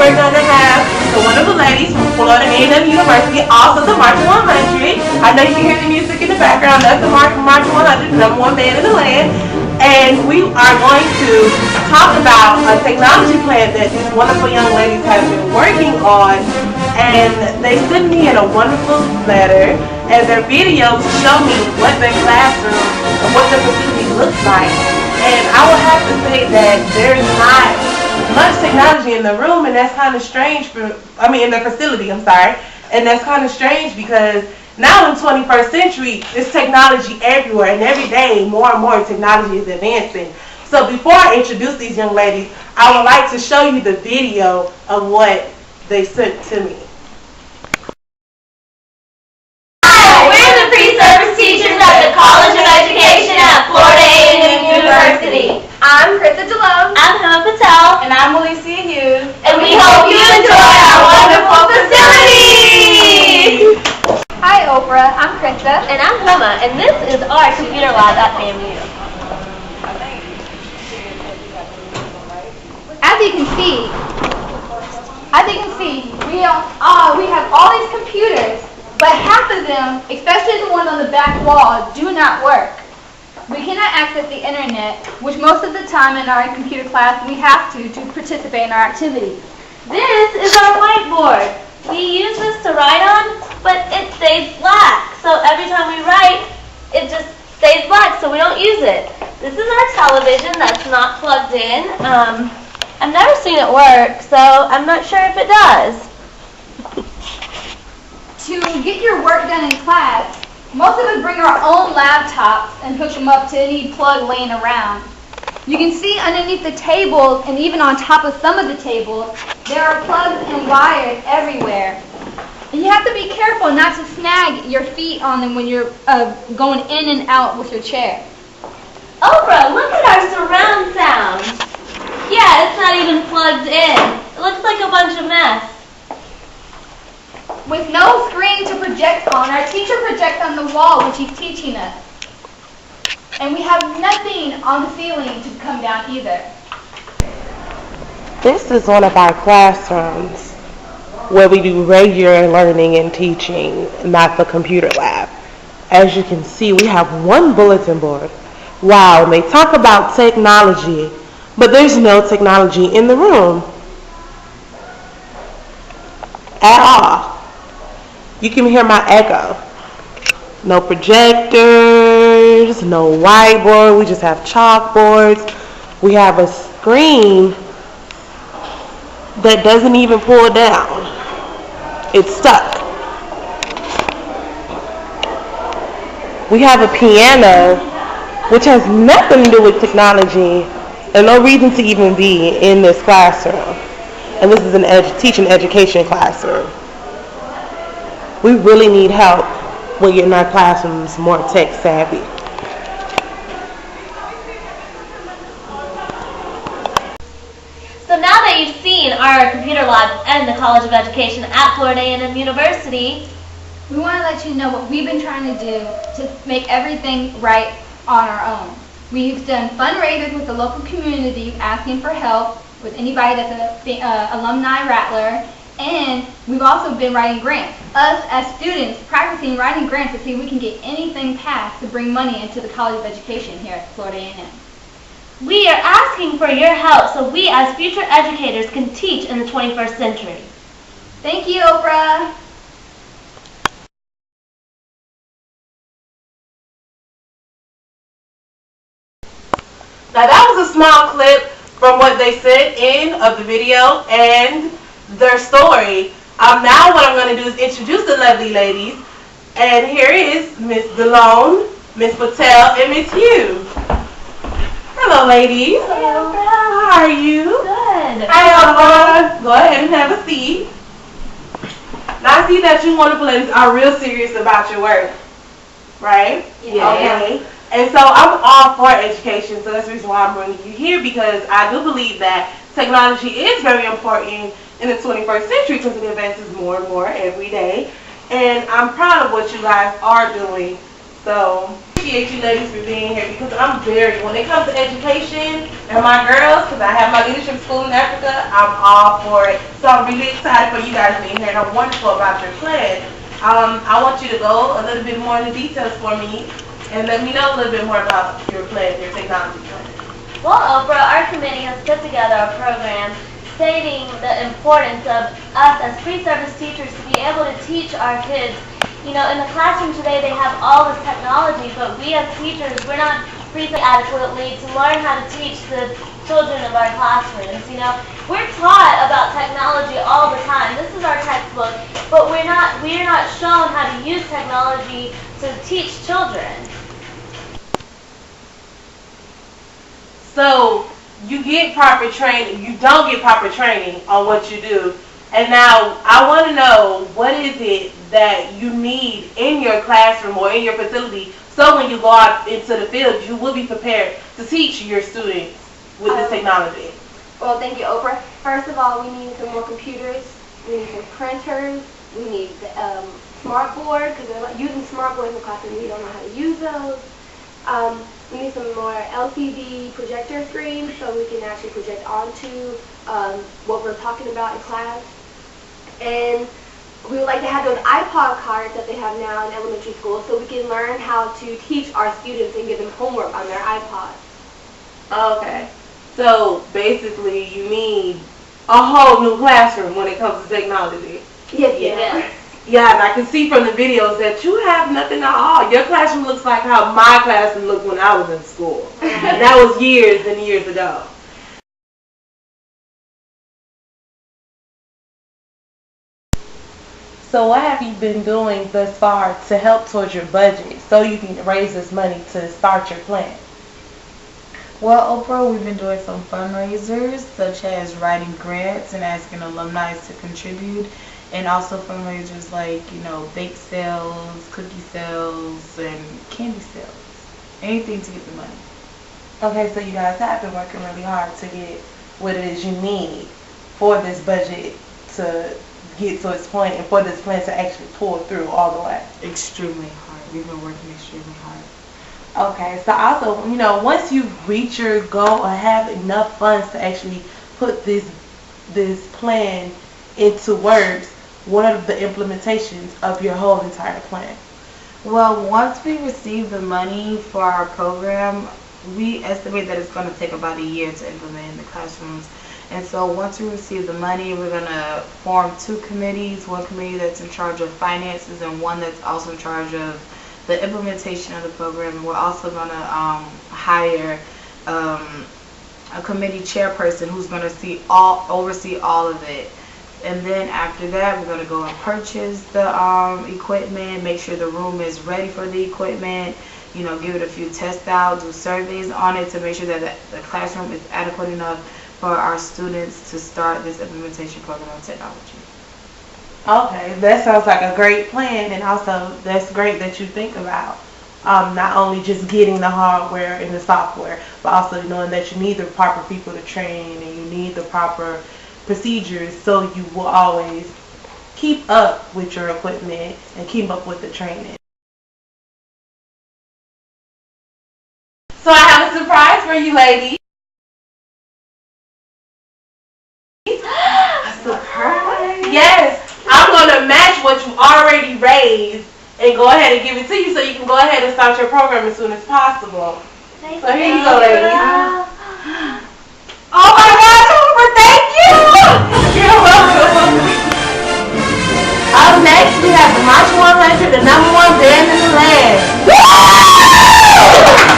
we're going to have the wonderful ladies from Florida A&M University, also the March 100. I know you can hear the music in the background. That's the March 100, the #1 band in the land. And we are going to talk about a technology plan that these wonderful young ladies have been working on. And they sent me in a wonderful letter and their video to show me what their classroom and what their facility looks like. And I will have to say that there's not much technology in the room, and that's kind of strange in the facility, I'm sorry. And that's kind of strange because now in 21st century, there's technology everywhere, and every day more and more technology is advancing. So before I introduce these young ladies, I would like to show you the video of what they sent to me. Hi, we're the pre-service teachers at the College of Education at Florida A&M University. I'm Krista Jalone. I'm Hema Patel. And I'm Alicia Hughes. And we hope you enjoy our wonderful facilities! Hi Oprah, I'm Krista. And I'm Hema, and this is our computer lab at FAMU. As you can see, we have all these computers, but half of them, especially the ones on the back wall, do not work. We cannot access the internet, which most of the time in our computer class we have to participate in our activities. This is our whiteboard. We use this to write on, but it stays black. So every time we write, it just stays black, so we don't use it. This is our television that's not plugged in. I've never seen it work, so I'm not sure if it does. To get your work done in class, most of us bring our own laptops and hook them up to any plug laying around. You can see underneath the tables and even on top of some of the tables, there are plugs and wires everywhere. And you have to be careful not to snag your feet on them when you're going in and out with your chair. Oprah, look at our surround sound. Yeah, it's not even plugged in. It looks like a bunch of mess. With no screen to project on, our teacher projects on the wall when she's teaching us. And we have nothing on the ceiling to come down either. This is one of our classrooms where we do regular learning and teaching, not the computer lab. As you can see, we have one bulletin board. Wow, and they talk about technology, but there's no technology in the room at all. You can hear my echo. No projectors, no whiteboard. We just have chalkboards. We have a screen that doesn't even pull down. It's stuck. We have a piano, which has nothing to do with technology and no reason to even be in this classroom. And this is an teaching education classroom. We really need help when you're in our classrooms more tech savvy. So now that you've seen our computer lab and the College of Education at Florida A&M University, we want to let you know what we've been trying to do to make everything right on our own. We've done fundraisers with the local community asking for help with anybody that's an alumni rattler, and we've also been writing grants. Us as students practicing writing grants to see if we can get anything passed to bring money into the College of Education here at Florida A&M. we are asking for your help so we as future educators can teach in the 21st century. Thank you, Oprah. Now that was a small clip from what they sent in of the video and their story. Now what I'm going to do is introduce the lovely ladies. And here is Miss Delone, Miss Patel, and Miss Hughes. Hello, ladies. Hello. How are you? Good. Hi, Oprah. Go ahead and have a seat. Now I see that you wonderful ladies are real serious about your work, right? Yeah. Okay. And so I'm all for education, so that's the reason why I'm bringing you here, because I do believe that technology is very important in the 21st century because it advances more and more every day. And I'm proud of what you guys are doing. So appreciate you ladies for being here because when it comes to education and my girls, because I have my leadership school in Africa, I'm all for it. So I'm really excited for you guys being here and I'm wonderful about your plan. I want you to go a little bit more into details for me and let me know a little bit more about your plan, your technology plan. Well, Oprah, our committee has put together a program stating the importance of us as pre-service teachers to be able to teach our kids. You know, in the classroom today they have all this technology, but we as teachers, we're not prepared adequately to learn how to teach the children of our classrooms. You know, we're taught about technology all the time. This is our textbook, but we're not shown how to use technology to teach children. So you get proper training, you don't get proper training on what you do. And now I want to know, what is it that you need in your classroom or in your facility so when you go out into the field, you will be prepared to teach your students with this technology? Well, thank you, Oprah. First of all, we need some more computers. We need some printers. We need the smart board, because they're using smart boards in the classroom. We don't know how to use those. We need some more LCD projector screens so we can actually project onto what we're talking about in class. And we would like to have those iPod cards that they have now in elementary school so we can learn how to teach our students and give them homework on their iPods. Okay. So basically you need a whole new classroom when it comes to technology. Yes, Yes. Yeah, and I can see from the videos that you have nothing at all. Your classroom looks like how my classroom looked when I was in school. And that was years and years ago. So what have you been doing thus far to help towards your budget so you can raise this money to start your plan? Well, Oprah, we've been doing some fundraisers, such as writing grants and asking alumni to contribute, and also fundraisers like, you know, bake sales, cookie sales, and candy sales. Anything to get the money. Okay, so you guys have been working really hard to get what it is you need for this budget to get to its point and for this plan to actually pull through all the way. Extremely hard. We've been working extremely hard. Okay, so also, you know, once you reach your goal or have enough funds to actually put this plan into works, what are the implementations of your whole entire plan? Well, once we receive the money for our program, we estimate that it's going to take about a year to implement in the classrooms. And so once we receive the money, we're going to form two committees, one committee that's in charge of finances and one that's also in charge of the implementation of the program. And we're also going to hire a committee chairperson who's going to oversee all of it. And then after that, we're going to go and purchase the equipment, make sure the room is ready for the equipment, you know, give it a few tests out, do surveys on it to make sure that the classroom is adequate enough for our students to start this implementation program of technology. Okay, that sounds like a great plan, and also that's great that you think about not only just getting the hardware and the software, but also knowing that you need the proper people to train and you need the proper procedures so you will always keep up with your equipment and keep up with the training. So I have a surprise for you ladies. A surprise? Yes, I'm going to match what you already raised and go ahead and give it to you so you can go ahead and start your program as soon as possible. So here you go, ladies. Oh my gosh, Oprah, thank you! You're welcome. Up next, we have the March 100, the #1 band in the land. Woo!